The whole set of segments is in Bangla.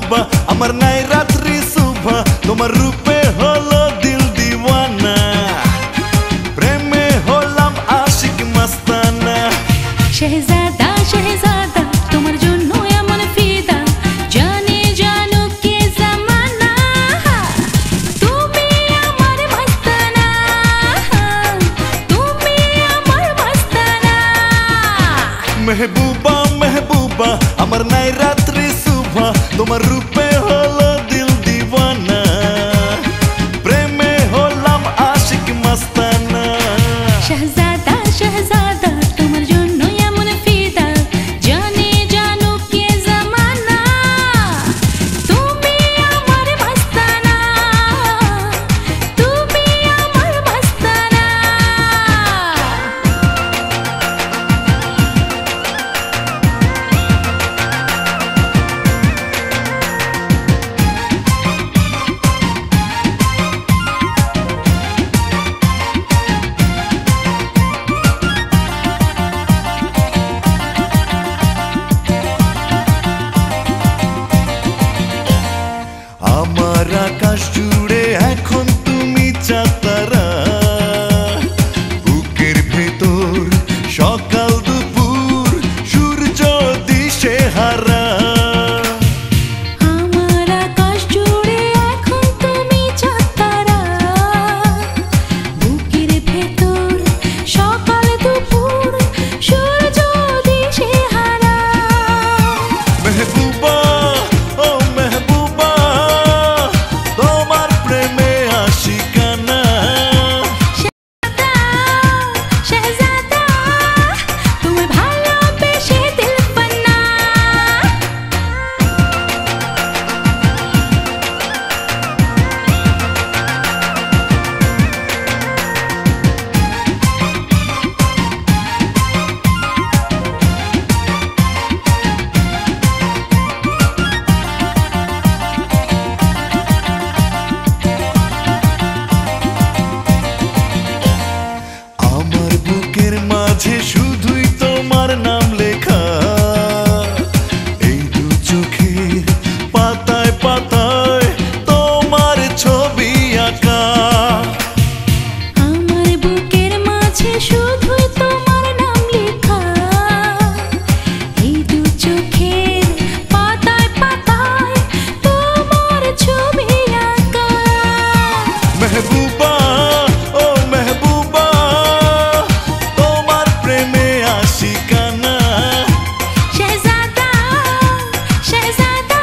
মেহবুবা আমার নাই রাত্রি শুভা তোমার রূপে হলো দিল দিওয়ানা প্রেমে হলাম আশিক মাস্তানা শহজাদা শহজাদা তোমার জন্য এমন ফিদা জানে জানো কে জামানা তুমি আমার মাস্তানা তুমি আমার মাস্তানা মেহবুবা মেহবুবা আমার নাই রাত্রি শুভা তোমার রূপে হলো দিল দিওয়ানা প্রেমে হলাম আশিক মাস্তানা শহজাদা শহজাদা তোমার জন্য এমন ফিদা জানে জানো কে জামানা তুমি আমার মাস্তানা তুমি আমার মাস্তানা আমার আকাশ জুড়ে এখন তুমি চাতারা বুকের ভেতর সকাল দুপুর সূর্য দিশে হারা আমার আকাশ জুড়ে এখন তুমি চাঁদতারা বুকের ভেতর সকাল দুপুর সূর্য দিশেহারা মেহবুবা ও মেহবুবা তোমার প্রেমে আশিকানা শহজাদা তুমি ভালোবেসে দিল পান্না আমার বুকের মাঝে শুধুই তোমার নাম লেখা এই দু চোখের পাতায় পাতায় তোমার ছবি আঁকা আমার বুকের মাঝে শুধুই তোমার নাম লেখা এই দু চোখের পাতায় পাতায় তোমার ছবি আঁকা মেহবুবা ও মেহবুবা তোমার প্রেমে আশিকানা শহজাদা শহজাদা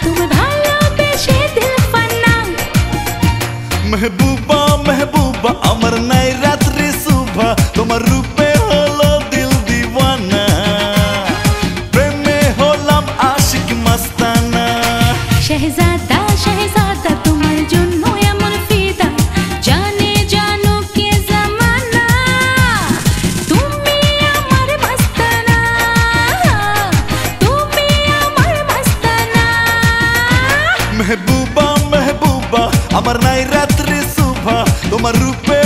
তুমি ভালোবেসে দিল পান্না মেহবুবা মেহবুবা আমার নাই রাত্রি শুভা তোমার রূপে হলো দিল দিওয়ানা প্রেমে হলাম আশিক মাস্তানা শহজাদা শহজাদা তোমার জন্য এমন ফিদা জানে জানো কে জামানা তুমি আমার মাস্তানা তুমি আমার মাস্তানা মেহবুবা মেহবুবা আমার নাই রাত্রি শুভা তোমার রূপে